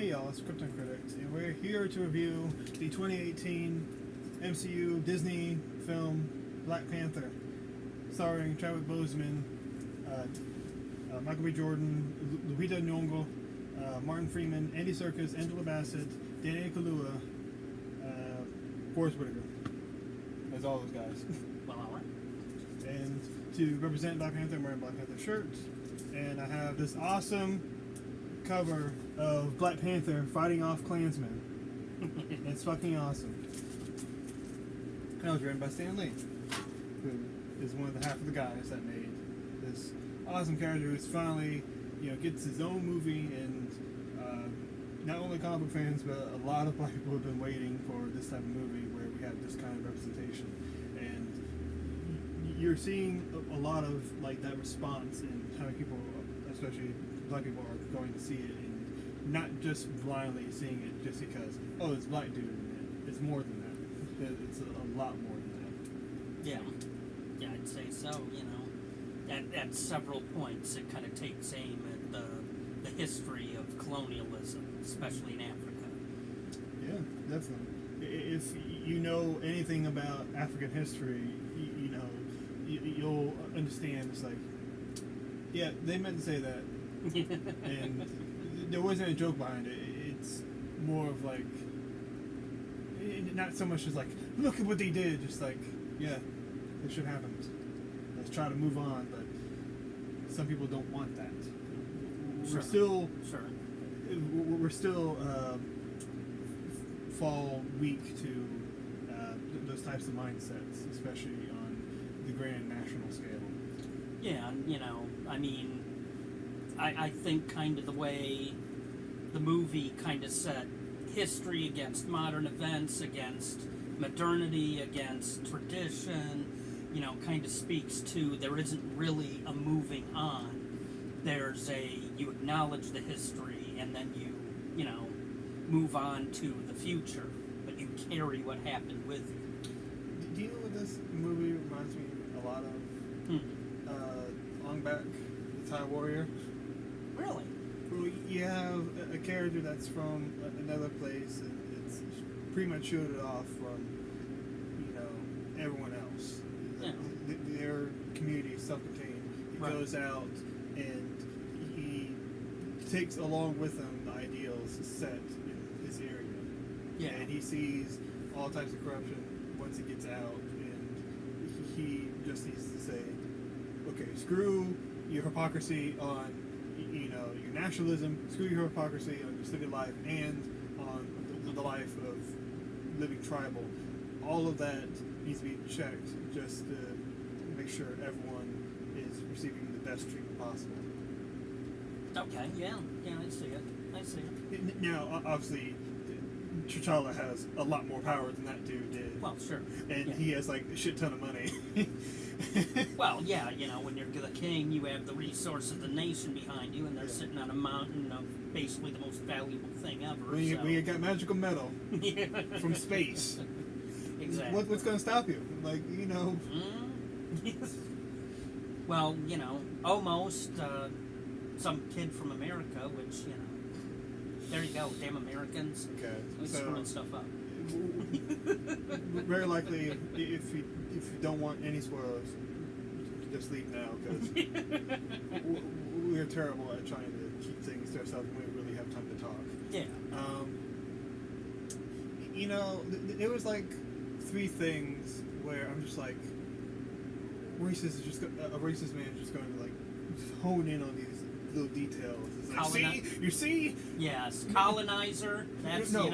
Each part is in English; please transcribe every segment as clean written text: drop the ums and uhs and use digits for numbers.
Hey y'all, it's Krypton Critics, and we're here to review the 2018 MCU Disney film Black Panther, starring Chadwick Boseman, Michael B. Jordan, Lupita Nyong'o, Martin Freeman, Andy Serkis, Angela Bassett, Danny Kaluuya, Forrest Whitaker. That's all those guys. Well, all right. And to represent Black Panther, I'm wearing a Black Panther shirt, and I have this awesome cover of Black Panther fighting off Klansmen. It's fucking awesome. That was written by Stan Lee, who is one of the half of the guys that made this awesome character who's finally, gets his own movie, and not only comic book fans, but a lot of black people have been waiting for this type of movie where we have this kind of representation. And you're seeing a lot of that response in how people, especially black people, are going to see it, and not just blindly seeing it just because, oh, it's a black dude in it. It's more than that. It's a lot more than that. Yeah, I'd say so. At several points, it kind of takes aim at the history of colonialism, especially in Africa. Yeah, definitely. If you know anything about African history, you'll understand. It's like, yeah, they meant to say that. And there wasn't a joke behind it. It's more of not so much as look at what they did, just yeah, this shit happened. Let's try to move on, but some people don't want that. Sure. We're still fall weak to those types of mindsets, especially on the grand national scale. Yeah, I think kind of the way the movie kind of set history against modern events, against modernity, against tradition, kind of speaks to there isn't really a moving on. There's you acknowledge the history and then you move on to the future, but you carry what happened with you. Do you know what this movie reminds me a lot of? Long Back, the Thai Warrior. Really? Well, you have a character that's from another place, and it's pretty much shielded off from, everyone else. Yeah. Their community is self-contained. He goes out and he takes along with him the ideals set in his area. Yeah. And he sees all types of corruption once he gets out, and he just needs to say, okay, screw your hypocrisy on your nationalism, screw your hypocrisy on your civic life and on the life of living tribal. All of that needs to be checked just to make sure everyone is receiving the best treatment possible. Okay, yeah, I see it. Now, obviously, T'Challa has a lot more power than that dude did. Well, sure. And he has a shit ton of money. Well, yeah, when you're the king, you have the resource of the nation behind you, and they're sitting on a mountain of basically the most valuable thing ever. When you got magical metal from space. Exactly. What's going to stop you? Well, almost some kid from America, which, there you go, damn Americans. Okay. We screwing stuff up. Very likely, if you don't want any spoilers, just leave now, because we're terrible at trying to keep things to ourselves when we really have time to talk. Yeah. It was three things where I'm just a racist man is just going to just hone in on these little details. It's you see? Yes, colonizer. That's no.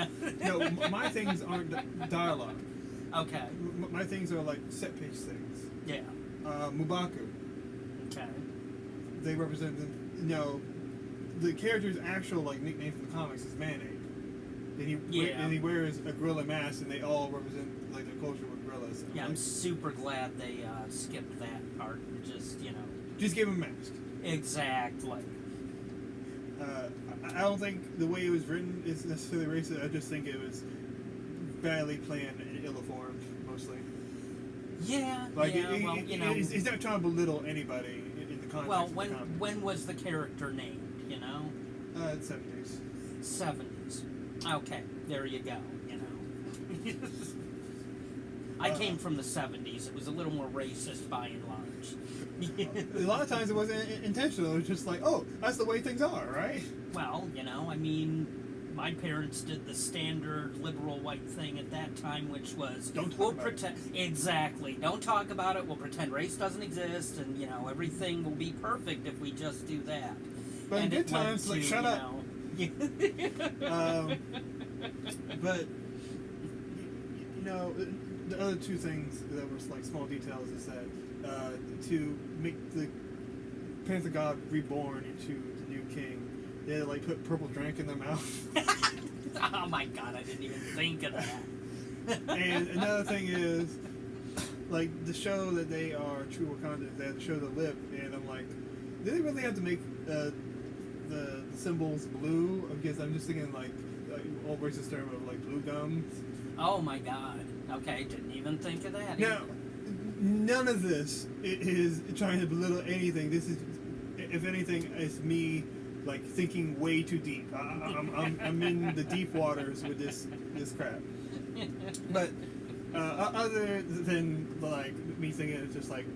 My things aren't dialogue. Okay. My things are set piece things. Yeah. M'Baku. Okay. They represent the character's actual nickname from the comics is Mayonnaise. And he wears a gorilla mask, and they all represent their culture with gorillas. Yeah, I'm super glad they skipped that part and just give him a mask. Exactly. I don't think the way it was written is necessarily racist. I just think it was badly planned and ill-informed, mostly. Yeah. He's not trying to belittle anybody in the context. Well, of the comics. when was the character named? It's 70s. 70s. Okay, there you go. You know, I came from the 70s. It was a little more racist by and large. A lot of times it wasn't intentional. It was just like, oh, that's the way things are, right? Well, you know, I mean, my parents did the standard liberal white thing at that time, which was Don't talk we'll about pretend exactly. Don't talk about it. We'll pretend race doesn't exist, and you know everything will be perfect if we just do that. But And in it good led times, like, to, shut you up. know- But you know, the other two things that were like small details is that to make the Panther God reborn into the new king, they like put purple drink in their mouth. Oh my god, I didn't even think of that. And another thing is, like, the show that they are true Wakanda, they have to show the lip, and I'm like, do they really have to make the symbols blue? Because I'm just thinking like old racist term of like blue gums. Oh my god. Okay, didn't even think of that. Now, either. none of this is trying to belittle anything. This is, if anything, it's me like thinking way too deep. I'm in the deep waters with this crap. But other than like me thinking it's just like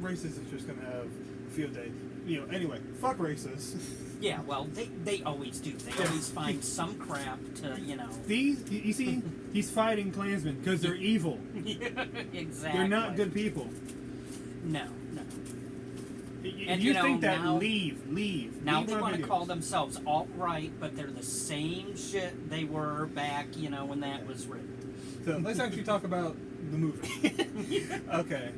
racists is just gonna have a field day. You know. Anyway, fuck racists. Yeah, well, they always do. They always find some crap to, you know. You see, he's fighting Klansmen because they're evil. Exactly. They're not good people. No. If you you know, think that, now- leave. Now Leave they my want to videos. call themselves alt-right, but they're the same shit they were back, you know, when that was written. So let's actually talk about the movie. Okay.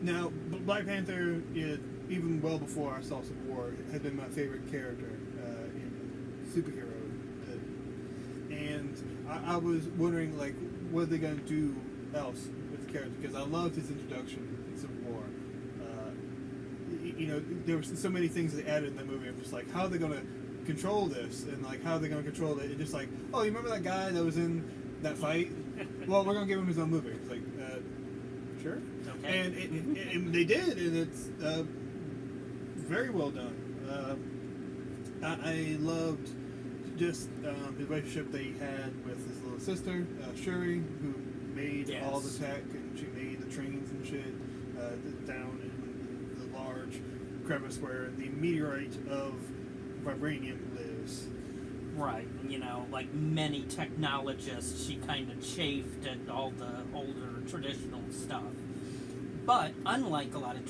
Now, Black Panther, even well before I saw Civil War, had been my favorite character in superhero. And I was wondering, like, what are they going to do else with the character? Because I loved his introduction in Civil War. You know, there were so many things they added in the movie. I'm just like, how are they going to control this? And, like, how are they going to control it? And just like, oh, you remember that guy that was in that fight? Well, we're going to give him his own movie. It's like, sure. Okay. And they did, and it's very well done. I loved just the relationship they had with his little sister, Shuri, who made all the tech, and she made the trains and shit down in the large crevice where the meteorite of vibranium lives. Right, you know, like many technologists, she kind of chafed at all the older traditional stuff. But unlike a lot of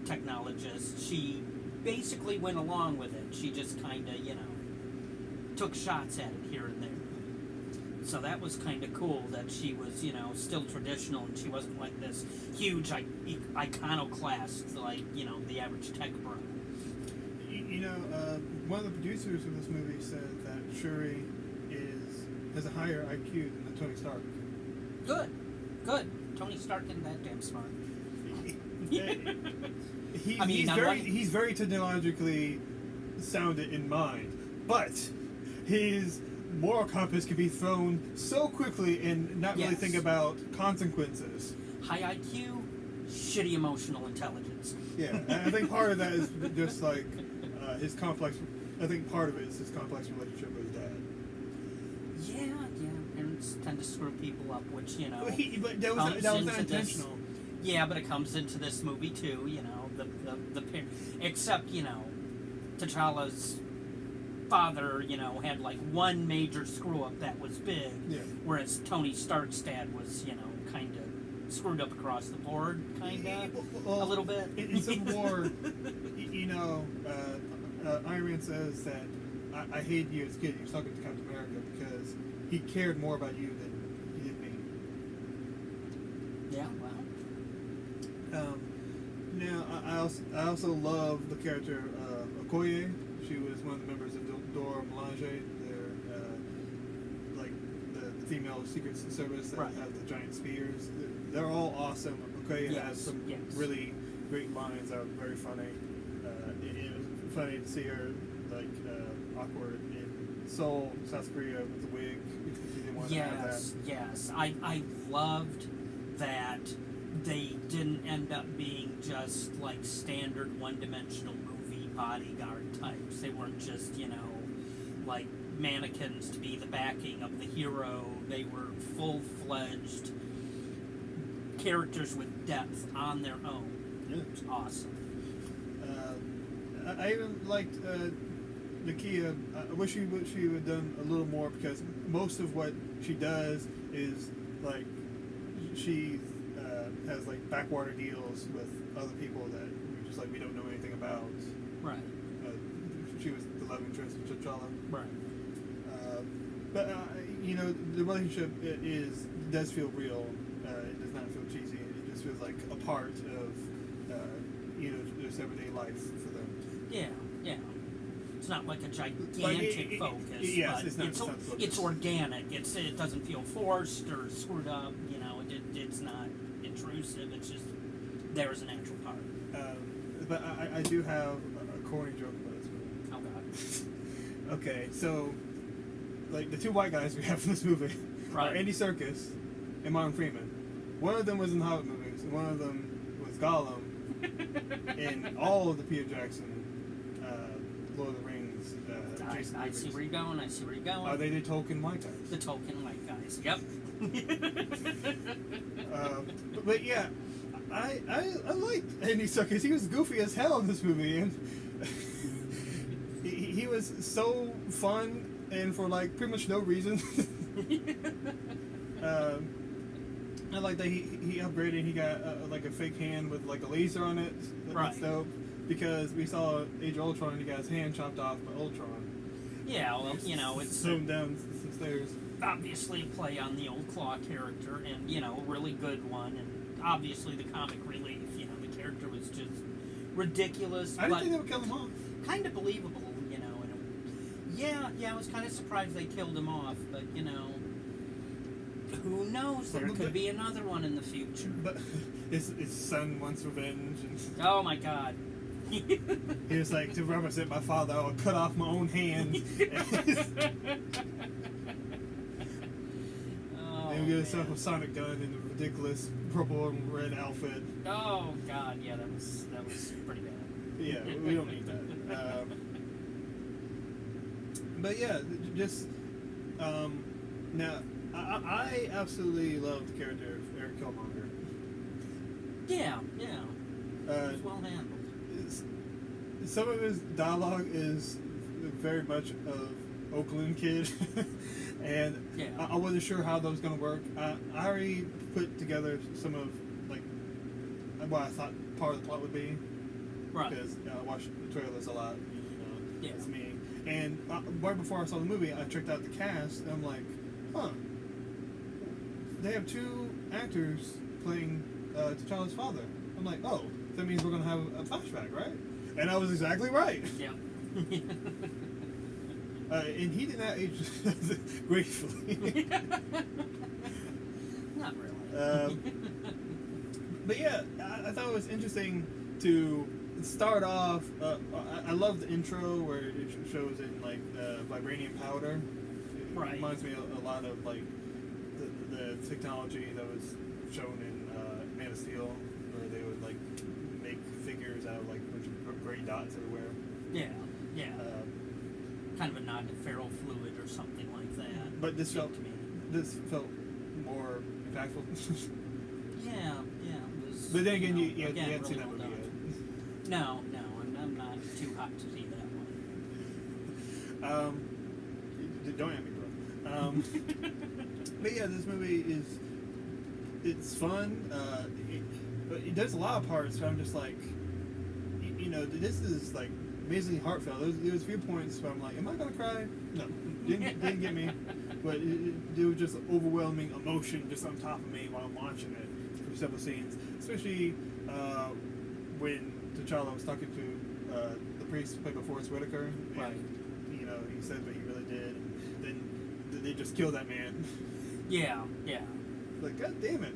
technologists, she basically went along with it. She just kind of, you know, took shots at it here and there. So that was kind of cool that she was, you know, still traditional and she wasn't like this huge iconoclast like, you know, the average tech bro. You know, one of the producers of this movie said that Shuri has a higher IQ than Tony Stark. Good. Tony Stark isn't that damn smart. He's very technologically sounded in mind, but his moral compass can be thrown so quickly and not really think about consequences. High IQ, shitty emotional intelligence. Yeah, and I think part of that is just like his complex. I think part of it is his complex relationship with his dad. Yeah. Parents tend to screw people up, which, you know. But that was not intentional. Yeah, but it comes into this movie too, you know, the except, you know, T'Challa's father, you know, had like one major screw up that was big, whereas Tony Stark's dad was, you know, kind of screwed up across the board, kind of, a little bit. In Civil War, you know, Iron Man says that I hated you as a kid. He was talking to Captain America because he cared more about you than he did me. Yeah, wow. Now, I also love the character Okoye. She was one of the members of Dora Milaje. They're like the female Secret Service that have the giant spears. They're all awesome. Okoye has some really great lines that are very funny. It was funny to see her like awkward in Seoul, South Korea with the wig. She didn't want to have that. Yes. I loved that they didn't end up being just like standard one-dimensional movie bodyguard types. They weren't just, you know, like mannequins to be the backing of the hero. They were full-fledged characters with depth on their own. Yeah. It was awesome. I even liked Nakia. I wish she would have done a little more, because most of what she does is like she has like backwater deals with other people that we don't know anything about. Right. She was the love interest of T'Challa. Right. But the relationship does feel real. It does not feel cheesy. It just feels like a part of their everyday life for them. Yeah. Yeah. It's not like a gigantic focus. Yes, but it's not. It's organic. It doesn't feel forced or screwed up. It's not intrusive. It's just there as a natural part. But I do have a corny joke about this movie. Oh God. Okay, so like the two white guys we have in this movie Right. are Andy Serkis and Martin Freeman. One of them was in the Hobbit movies, and one of them was Gollum in all of the Peter Jackson Lord of the Rings. I see where you're going. I see where you're going. Are they the Tolkien white guys? The Tolkien white guys. Yep. But yeah, I liked Andy Serkis. He was goofy as hell in this movie, and he was so fun, and for like pretty much no reason. I like that he upgraded. He got like a fake hand with like a laser on it. That's Right. dope. Because we saw Age of Ultron, and he got his hand chopped off by Ultron. Yeah, well, it's threw him down some stairs. obviously a play on the old Claw character, and a really good one, and obviously the comic relief. The character was just ridiculous, I didn't but think they would kill him off. kind of believable. I was kind of surprised they killed him off, but who knows? There could be another one in the future. But his son wants revenge. And Oh my God. he was like, to represent my father, I'll cut off my own hand. Oh, and we get himself man. a sonic gun in a ridiculous purple and red outfit. Oh God, yeah, that was pretty bad. Yeah, we don't need that. But yeah, just now I absolutely love the character of Eric Killmonger. Yeah. It was well handled. Some of his dialogue is very much of Oakland kid, and Yeah. I wasn't sure how that was going to work. I already put together some of like what I thought part of the plot would be, Right. because I watched the trailers a lot. Yeah. It's me. And right before I saw the movie, I checked out the cast, and I'm like, huh. They have two actors playing T'Challa's father. I'm like, oh, that means we're going to have a flashback, right? And I was exactly right. Yeah. And he did not age gracefully. Not really. But yeah, I thought it was interesting to start off. I love the intro where it shows in like vibranium powder. It Right. reminds me a lot of like the technology that was shown in Man of Steel, where they would like make figures out of like a bunch of gray dots everywhere. Yeah. Uh, Kind of a nod to feral fluid or something like that. But this seemed felt to me. more impactful. Yeah. It was, But then again, you again, hadn't seen really that well movie done. yet. No, I'm not too hot to see that one. Don't at me, bro. But yeah, this movie it's fun. It does a lot of parts where I'm just like, this is like amazingly heartfelt. There was a few points where I'm like, am I gonna cry? No, didn't get me. But it was just overwhelming emotion just on top of me while I'm watching it for several scenes, especially when T'Challa was talking to the priest played by Forrest Whitaker. And, Right. He said what he really did. And then they just killed that man. Yeah. Like, God damn it.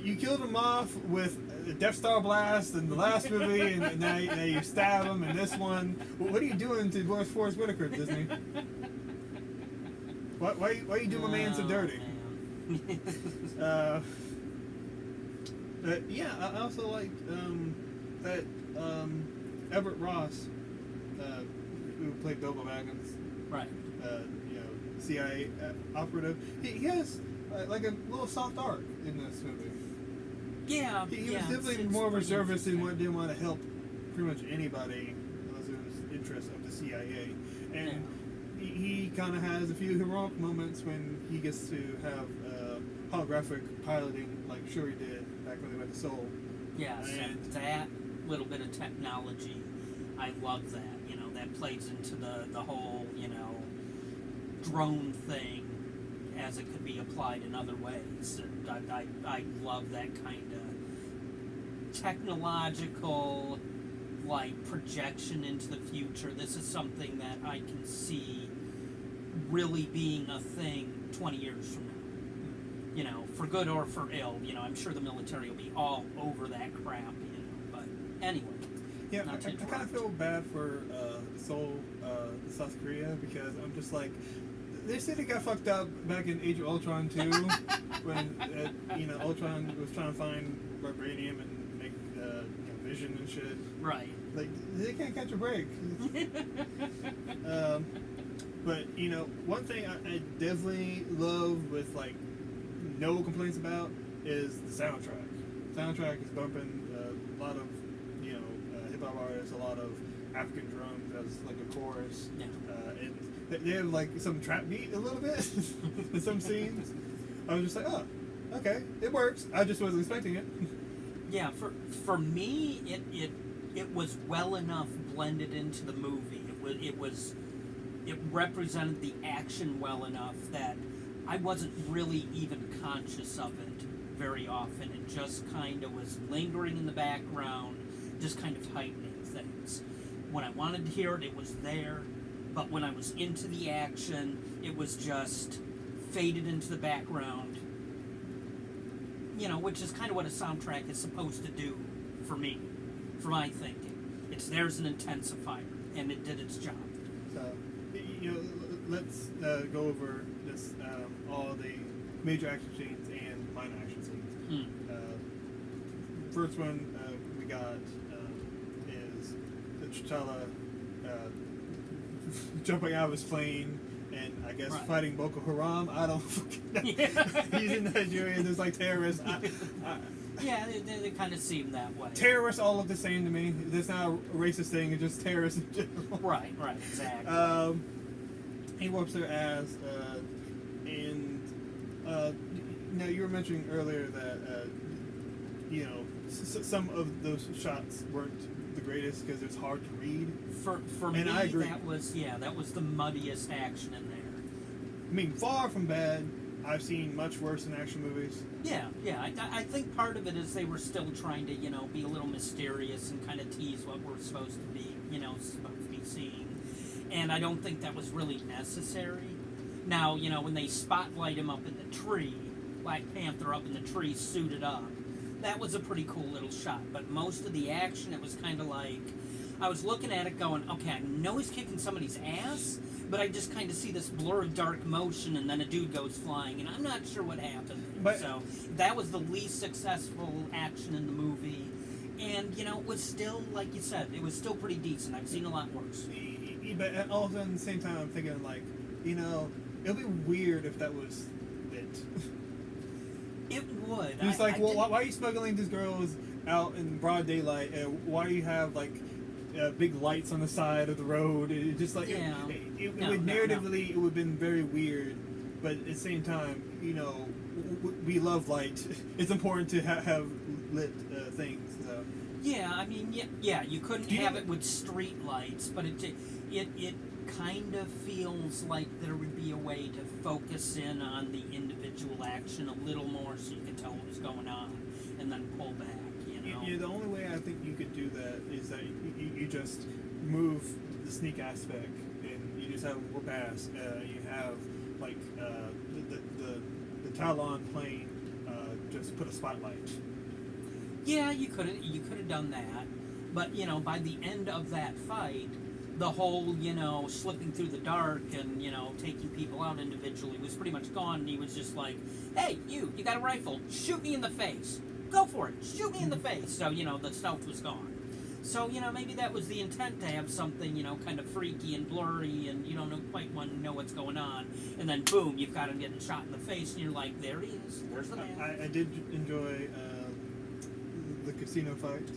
You killed him off with a Death Star blast in the last movie, and now you stab him in this one. Well, what are you doing to Forrest Whitaker, Disney? Why you do my man so dirty? Man. Yeah, I also liked that Everett Ross, who played Bilbo Baggins, Right. you know, CIA operative. He has like a little soft arc in this movie. Yeah. He yeah, was definitely it's more pretty reservist and interesting. didn't want to help pretty much anybody unless it was interest of the CIA. And he kind of has a few heroic moments when he gets to have holographic piloting like Shuri did back when they went to Seoul. Yes, and that little bit of technology, I love that. You know, that plays into the whole, you know, drone thing as it could be applied in other ways. And I love that kind of technological, like, projection into the future. This is something that I can see really being a thing 20 years from now. You know, for good or for ill. You know, I'm sure the military will be all over that crap, you know. But anyway. Yeah, I kind of feel bad for Seoul, South Korea, because I'm just like, they said it got fucked up back in Age of Ultron too, when you know, Ultron was trying to find vibranium and make you know, vision and shit. Right. Like, they can't catch a break. But you know, one thing I definitely love with like no complaints about is the soundtrack. Soundtrack is bumping a lot of, you know, hip hop artists, a lot of African drums as like a chorus. Yeah. And they have like some trap beat a little bit in some scenes. I was just like, oh, okay, it works. I just wasn't expecting it. Yeah, for me, it was well enough blended into the movie. It represented the action well enough that I wasn't really even conscious of it very often. It just kind of was lingering in the background, just kind of heightening things. When I wanted to hear it, it was there, but when I was into the action, it was just faded into the background. You know, which is kind of what a soundtrack is supposed to do for me, for my thinking. It's there's an intensifier, and it did its job. So, you know, let's go over this all the major action scenes and minor action scenes. First one we got is T'Challa jumping out of his plane and I guess fighting Boko Haram. I don't fucking know. Yeah. He's in Nigeria. There's like terrorists. Yeah, they kind of seem that way. Terrorists all look the same to me. That's not a racist thing. It's just terrorists in general. Right, exactly. He whoops their ass, and you know, you were mentioning earlier that you know, some of those shots weren't the greatest because it's hard to read. For me, I agree. that was the muddiest action in there. I mean, far from bad. I've seen much worse in action movies. Yeah. I think part of it is they were still trying to, you know, be a little mysterious and kind of tease what we're supposed to be, you know, supposed to be seeing. And I don't think that was really necessary. Now, you know, when they spotlight him up in the tree, Black Panther up in the tree suited up, that was a pretty cool little shot. But most of the action, it was kind of like, I was looking at it going, okay, I know he's kicking somebody's ass, but I just kind of see this blur of dark motion, and then a dude goes flying, and I'm not sure what happened. But, so that was the least successful action in the movie. And, you know, it was still, like you said, it was still pretty decent. I've seen a lot worse. But also at the same time, I'm thinking, like, you know, it would be weird if that was it. It would. It's like, well, why are you smuggling these girls out in broad daylight? And why do you have, like, big lights on the side of the road? It just like, Yeah. it would narratively, it would have been very weird. But at the same time, you know, we love light. It's important to have lit things. So. Yeah, I mean, yeah, you couldn't have it with street lights, but it kind of feels like there would be a way to focus in on the individual action a little more so you could tell what was going on and then pull back, you know? Yeah, the only way I think you could do that is that you just move the sneak aspect and you just have them go past. You have, like, the Talon plane just put a spotlight. Yeah, you could have done that, but you know, by the end of that fight, the whole, you know, slipping through the dark and, you know, taking people out individually was pretty much gone, and he was just like, hey, you got a rifle, shoot me in the face, go for it, shoot me in the face. So, you know, the stealth was gone. So, maybe that was the intent, to have something, kind of freaky and blurry, and you don't quite want to know what's going on. And then, boom, you've got him getting shot in the face, and you're like, there he is. There's the man. I did enjoy the casino fight.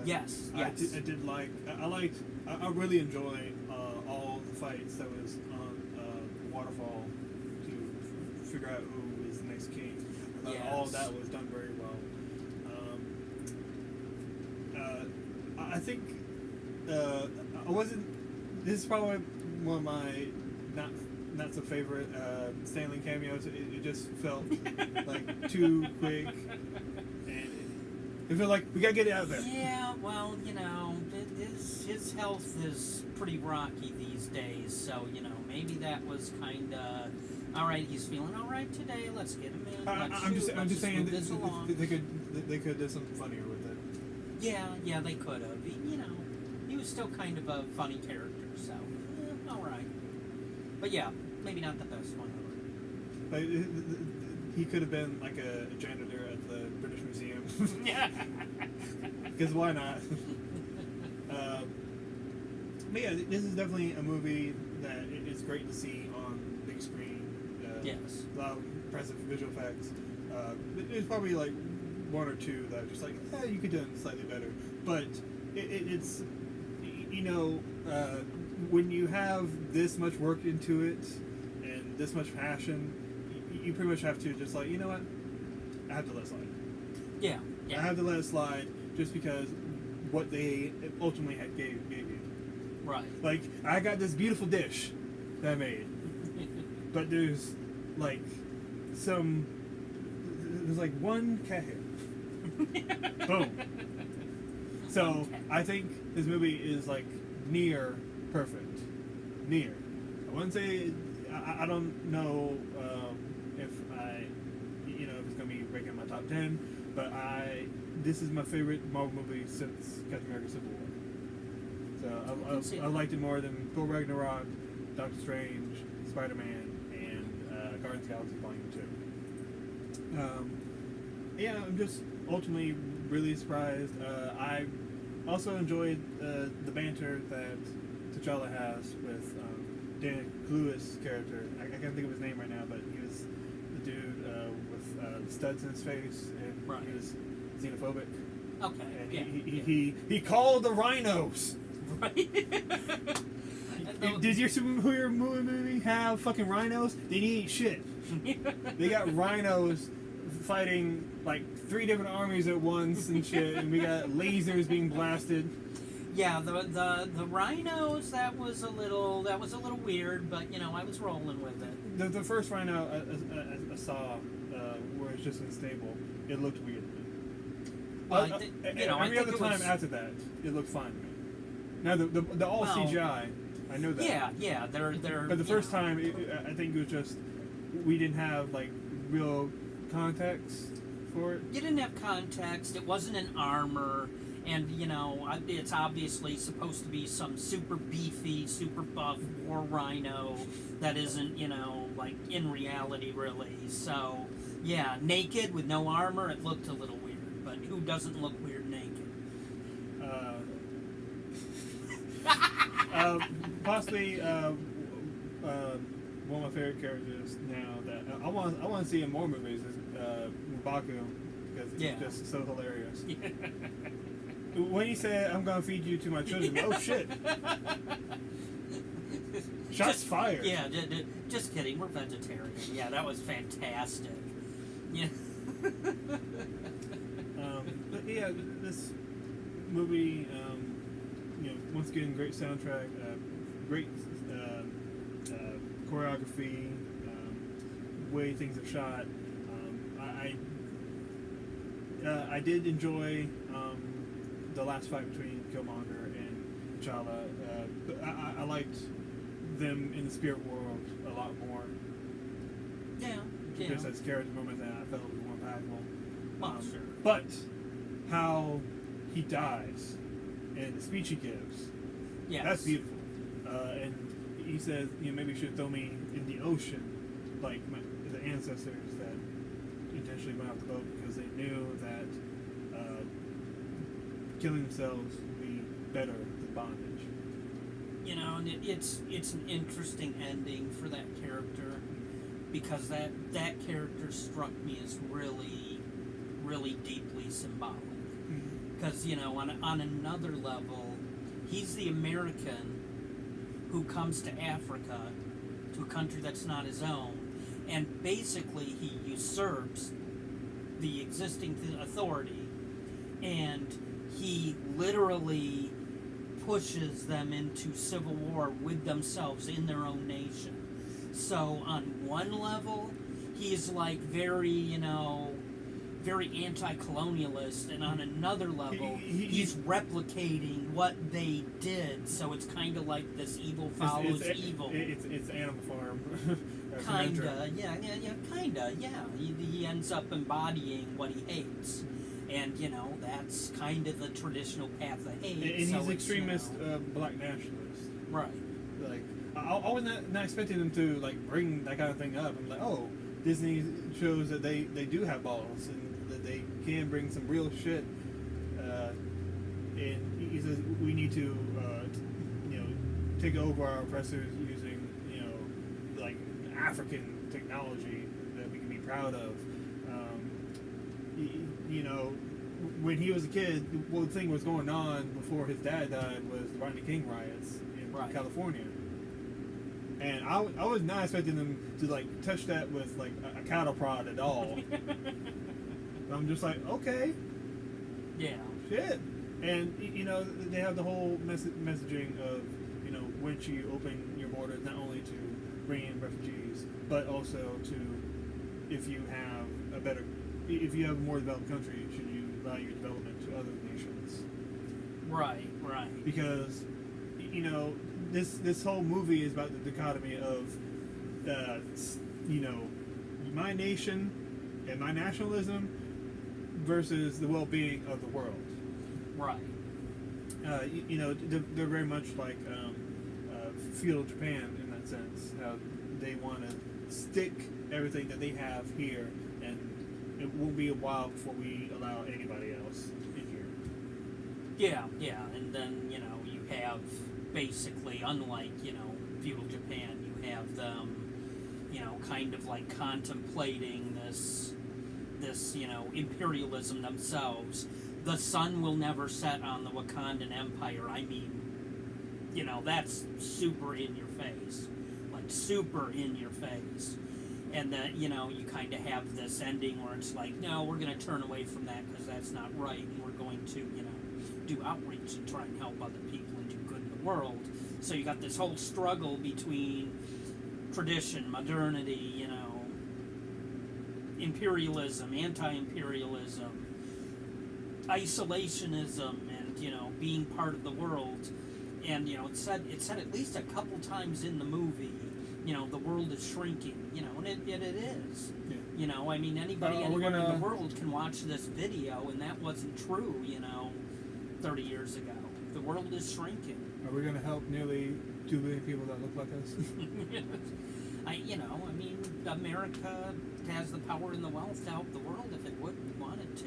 Yes. I did like. I really enjoyed all the fights that was on the waterfall to figure out who is the next king. I thought all that was done very well. I think I wasn't. This is probably one of my not so favorite Stanley cameos. It just felt like too quick, and it felt like we gotta get it out there. Yeah, well, his health is pretty rocky these days, so maybe that was kind of. All right, he's feeling all right today. Let's get him in. I'm just saying this they could have done something funnier with it. Yeah, they could have. He was still kind of a funny character, so all right. But yeah, maybe not the best one ever. Like, he could have been like a janitor at the British Museum. Because why not? But yeah, this is definitely a movie that it's great to see on big screen. Yes. A lot of impressive visual effects. There's probably like one or two that are just like, you could do it slightly better. But it's, when you have this much work into it and this much passion, you pretty much have to just like, you know what? I have to let it slide. Yeah. I have to let it slide just because what they ultimately had gave you. Right. Like, I got this beautiful dish that I made, but there's like there's like one cat hair. Boom. So I think this movie is like near perfect. Near. I wouldn't say. I don't know if if it's gonna be ranking my top 10, but this is my favorite Marvel movie since Captain America: Civil War. So I liked it more than Thor: Ragnarok, Doctor Strange, Spider-Man, and Guardians of the Galaxy Volume 2. I'm just ultimately really surprised. I also enjoyed the banter that T'Challa has with Dan Lewis' character. I can't think of his name right now, but he was the dude with studs in his face, and he was xenophobic. Okay. And he called the rhinos. Right. Did your superhero movie have fucking rhinos? They didn't eat shit. They got rhinos fighting like 3 different armies at once and shit, and we got lasers being blasted. Yeah, the rhinos, that was a little weird, but I was rolling with it. The first rhino I saw where it's just unstable, it looked weird. Every other time after that, it looked fine to me. Now the all CGI, I know that. Yeah, they're. But the first time, I think it was just we didn't have like real context for it. You didn't have context. It wasn't an armor, and it's obviously supposed to be some super beefy, super buff war rhino that isn't like in reality really. So yeah, naked with no armor, it looked a little weird. But who doesn't look weird naked? Possibly one of my favorite characters now that I want to see in more movies is M'Baku, because he's just so hilarious. When he said, "I'm gonna feed you to my children," oh shit! Shots fired. Yeah, just kidding. We're vegetarian. Yeah, that was fantastic. Yeah. But yeah, this movie, once again, great soundtrack, great choreography, way things are shot. I did enjoy the last fight between Killmonger and T'Challa. But I liked them in the spirit world a lot more. Yeah. Just as character moments, and I felt it was more impactful. Sure. But how he dies and the speech he gives, that's beautiful. And he says, maybe you should throw me in the ocean, like the ancestors that intentionally went off the boat because they knew that killing themselves would be better than bondage. You know, and it's an interesting ending for that character, because that character struck me as really, really deeply symbolic. Because, you know, on another level, he's the American who comes to Africa, to a country that's not his own, and basically he usurps the existing authority, and he literally pushes them into civil war with themselves in their own nation. So on one level, he's like very, you know, very anti-colonialist, and on another level, he's replicating what they did. So it's kind of like this evil follows evil. It's Animal Farm. Kinda, yeah, kinda, yeah. He ends up embodying what he hates. And, you know, that's kind of the traditional path of hate. And he's extremist, you know, black nationalist. Right. Like, I was not expecting them to, like, bring that kind of thing up. I'm like, oh, Disney shows that they do have balls and that they can bring some real shit. And he says we need to, you know, take over our oppressors using, you know, like African technology that we can be proud of. You know, when he was a kid, the thing was going on before his dad died was the Rodney King riots in California. And I was not expecting them to, like, touch that with, like, a cattle prod at all. I'm just like, okay. Yeah. Shit. And, you know, they have the whole messaging of, you know, once you open your borders, not only to bring in refugees, but also to, if you have a more developed country, should you allow your development to other nations? Right, right. Because, you know, this whole movie is about the dichotomy of, you know, my nation and my nationalism versus the well-being of the world. Right. You know, they're very much like feudal Japan in that sense. How they want to stick everything that they have here, and it won't be a while before we allow anybody else in here. Yeah, and then, you know, you have basically, unlike, you know, feudal Japan, you have them, you know, kind of like contemplating this, you know, imperialism themselves. The sun will never set on the Wakandan Empire. I mean, you know, that's super in your face. Like, super in your face. And then, you know, you kind of have this ending where it's like, no, we're going to turn away from that because that's not right, and we're going to, you know, do outreach and try and help other people and do good in the world. So you got this whole struggle between tradition, modernity, you know, imperialism, anti-imperialism, isolationism, and, you know, being part of the world. And, you know, it said at least a couple times in the movie, you know, the world is shrinking, you know, and it is. Yeah. You know, I mean, anybody anywhere in the world can watch this video, and that wasn't true, you know, 30 years ago. The world is shrinking. Are we going to help nearly 2 billion people that look like us? You know, I mean, America has the power and the wealth to help the world if it wanted to.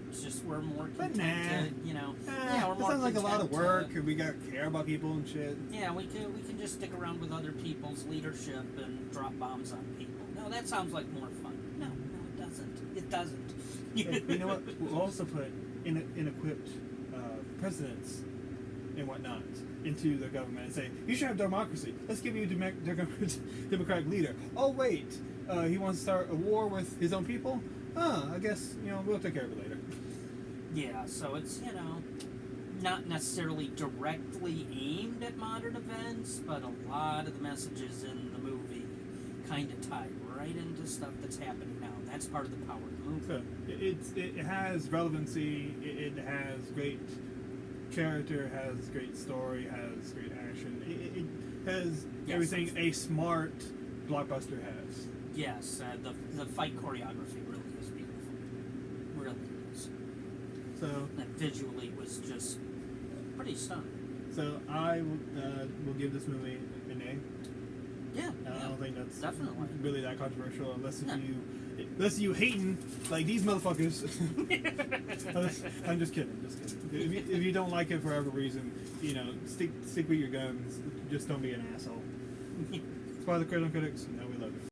It's just we're more content to, you know. Yeah, we're it more sounds like a lot of work, to, and we got to care about people and shit. Yeah, we can just stick around with other people's leadership and drop bombs on people. No, that sounds like more fun. No, it doesn't. It doesn't. You know what? We'll also put inequipped presidents and whatnot into the government and say, you should have democracy. Let's give you a democratic leader. Oh, wait. He wants to start a war with his own people? I guess, you know, we'll take care of it later. Yeah, so it's, you know, not necessarily directly aimed at modern events, but a lot of the messages in the movie kind of tie right into stuff that's happening now. That's part of the power of the movie. So it has relevancy, it has great character, has great story, has great action. It has everything a smart blockbuster has. Yes, the fight choreography really is beautiful. Really is. So that visually was just pretty stunning. So I will give this movie an A. Yeah, I don't think that's definitely really that controversial, unless That's you hating like these motherfuckers. I'm just kidding. If you don't like it for whatever reason, you know, stick with your guns. Just don't be an asshole. Spoiler critics, you know we love you.